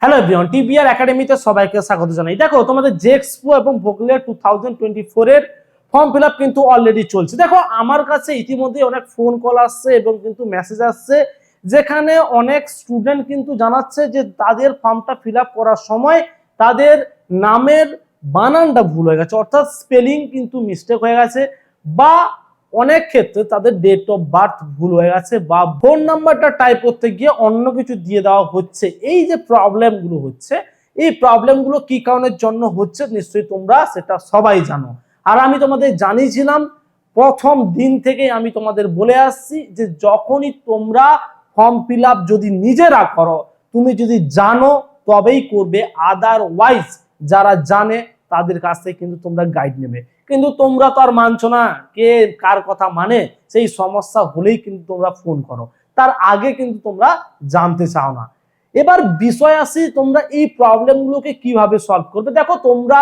Hello everyone, TBR একাডেমিতে সবাইকে স্বাগত জানাই। দেখো, তোমাদের জেএক্সপো এবং ভোগলিয়ার 2024 এর ফর্ম ফিল আপ কিন্তু অলরেডি চলছে। দেখো, আমার কাছে ইতিমধ্যে অনেক ফোন কল আসছে এবং কিন্তু মেসেজ আসছে, যেখানে অনেক স্টুডেন্ট কিন্তু জানাচ্ছে যে তাদের ফর্মটা ফিল আপ করার সময় তাদের নামের বানানটা ভুল হয়ে গেছে, অর্থাৎ স্পেলিং কিন্তু মিস্টেক হয়ে গেছে, বা অনেক ক্ষেত্রে তাদের ডেট অফ বার্থ ভুল হয়ে গেছে, বা ফোন নাম্বারটা টাইপ করতে গিয়ে অন্য কিছু দিয়ে দেওয়া হচ্ছে। এই যে প্রবলেমগুলো হচ্ছে, এই প্রবলেমগুলো কি কারণের জন্য হচ্ছে নিশ্চয়ই তোমরা সেটা সবাই জানো। আর আমি তোমাদের জানিয়েছিলাম প্রথম দিন থেকেই, আমি তোমাদের বলে আসছি যে যখনই তোমরা ফর্ম ফিল আপ যদি নিজেরা করো, তুমি যদি জানো তবেই করবে, আদারওয়াইজ যারা জানে তাদের কাছ থেকে কিন্তু তোমরা গাইড নেবে। কিন্তু তোমরা তো আর মানছো না, কে কার কথা মানে, সেই সমস্যা হলেই কিন্তু তোমরা ফোন করো, তার আগে কিন্তু তোমরা জানতে চাও না। এবার বিষয় আসি, তোমরা এই প্রবলেমগুলোকে কিভাবে সলভ করবে। দেখো, তোমরা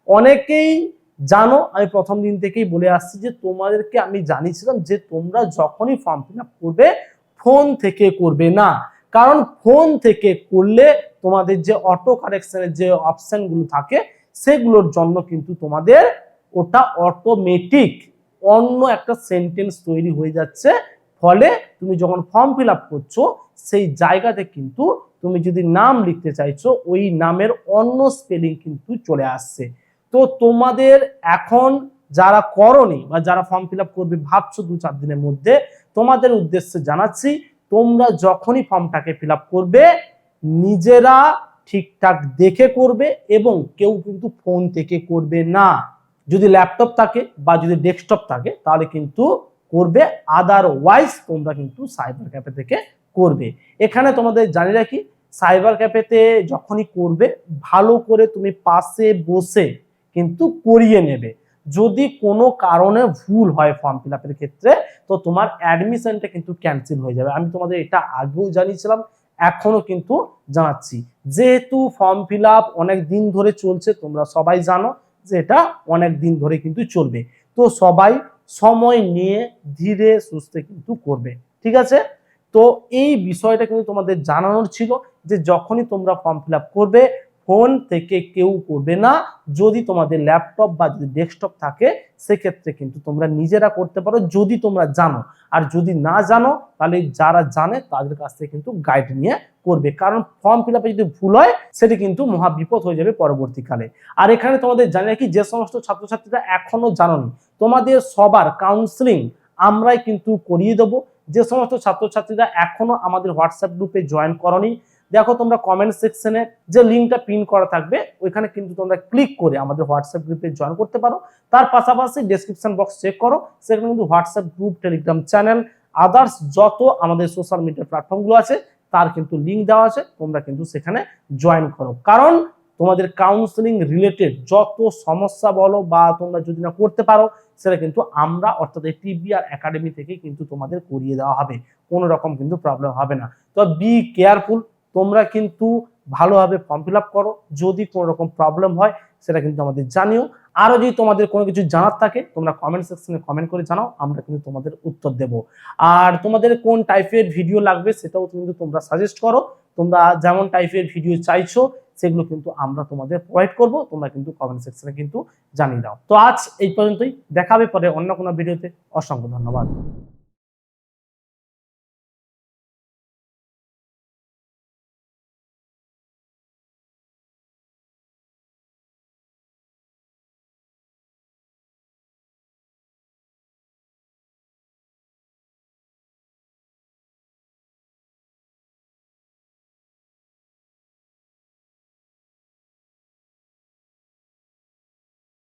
অনেকেই জানো, আমি প্রথম দিন থেকেই বলে আসছি যে তোমাদেরকে আমি জানিয়েছিলাম যে তোমরা যখনই ফর্ম ফিল আপ করবে ফোন থেকে করবে না, কারণ ফোন থেকে করলে তোমাদের যে অটো কারেকশনের যে অপশনগুলো থাকে সেগুলোর জন্য কিন্তু তোমাদের ওটা অটোমেটিক অন্য একটা সেন্টেন্স তৈরি হয়ে যাচ্ছে। ফলে তুমি যখন ফর্ম ফিল আপ করছো সেই জায়গাতে কিন্তু তুমি যদি নাম লিখতে চাইছো, ওই নামের অন্য স্পেলিং কিন্তু চলে আসছে। তো তোমাদের এখন যারা করনি বা যারা ফর্ম ফিল আপ করবে ভাবছো 2-4 দিনের মধ্যে, তোমাদের উদ্দেশ্যে জানাচ্ছি, তোমরা যখনই ফর্মটাকে ফিল আপ করবে নিজেরা ঠিকঠাক দেখে করবে, এবং কেউ কিন্তু ফোন থেকে করবে না। যদি ল্যাপটপ থাকে বা যদি ডেস্কটপ থাকে তাহলে কিন্তু করবে, আদারওয়াইজ তোমরা কিন্তু সাইবার ক্যাফে থেকে করবে। এখানে তোমাদের জানি রাখি, সাইবার ক্যাফেতে যখনই করবে ভালো করে তুমি পাশে বসে কিন্তু করিয়ে নেবে। যদি কোনো কারণে ভুল হয় ফর্ম ফিল আপের ক্ষেত্রে, তো তোমার অ্যাডমিশনটা কিন্তু ক্যান্সেল হয়ে যাবে। আমি তোমাদের এটা আগেও জানিয়েছিলাম, এখনো কিন্তু জানাচ্ছি। যেহেতু ফর্ম ফিল আপ অনেক দিন ধরে চলছে, তোমরা সবাই জানো যে এটা অনেক দিন ধরে কিন্তু চলবে, তো সবাই সময় নিয়ে ধীরে সুস্থে কিন্তু করবে, ঠিক আছে? তো এই বিষয়টা কিন্তু তোমাদের জানানোর ছিল যে যখনই তোমরা ফর্ম ফিল আপ করবে ফোন থেকে কেউ করবে না। যদি তোমাদের ল্যাপটপ বা যদি ডেস্কটপ থাকে সেক্ষেত্রে কিন্তু তোমরা নিজেরা করতে পারো, যদি তোমরা জানো। আর যদি না জানো তাহলে যারা জানে তাদের কাছ থেকে কিন্তু গাইড নিয়ে করবে, কারণ ফর্ম ফিল আপে যদি ভুল হয় সেটা কিন্তু মহা বিপদ হয়ে যাবে পরবর্তীকালে। আর এখানে তোমাদের জানি রাখি, যে সমস্ত ছাত্রছাত্রীরা এখনো জানোনি, তোমাদের সবার কাউন্সিলিং আমরাই কিন্তু করিয়ে দেবো। যে সমস্ত ছাত্রছাত্রীরা এখনো আমাদের হোয়াটসঅ্যাপ গ্রুপে জয়েন করনি, দেখো তোমরা কমেন্ট সেকশনে যে লিঙ্কটা পিন করা থাকবে ওইখানে কিন্তু তোমরা ক্লিক করে আমাদের হোয়াটসঅ্যাপ গ্রুপে জয়েন করতে পারো। তার পাশাপাশি ডেসক্রিপশন বক্স চেক করো, সেখানে কিন্তু WhatsApp group, Telegram channel, others যত আমাদের সোশ্যাল মিডিয়া প্ল্যাটফর্মগুলো আছে তার কিন্তু লিঙ্ক দেওয়া আছে, তোমরা কিন্তু সেখানে জয়েন করো। কারণ তোমাদের কাউন্সিলিং রিলেটেড যত সমস্যা বলো বা তোমরা যদি না করতে পারো, সেটা কিন্তু আমরা অর্থাৎ এই টিবিআর একাডেমি থেকে কিন্তু তোমাদের করিয়ে দেওয়া হবে, কোনো রকম কিন্তু প্রবলেম হবে না। তো বি কেয়ারফুল, তোমরা কিন্তু ভালোভাবে ফর্ম ফিল আপ করো। যদি কোনো রকম প্রবলেম হয় সেটা কিন্তু আমাদের জানিও। আরো যদি তোমাদের কোনো কিছু জানার থাকে তোমরা কমেন্ট সেকশনে কমেন্ট করে জানাও, আমরা কিন্তু তোমাদের উত্তর দেব। আর তোমাদের কোন টাইপের ভিডিও লাগবে সেটাও কিন্তু তোমরা সাজেস্ট করো, তোমরা যেমন টাইপের ভিডিও চাইছো সেগুলো কিন্তু আমরা তোমাদের প্রোভাইড করব, তোমরা কিন্তু কমেন্ট সেকশনে কিন্তু জানিয়ে দাও। তো আজ এই পর্যন্তই, দেখা হবে পরে অন্য কোনো ভিডিওতে। অসংখ্য ধন্যবাদ।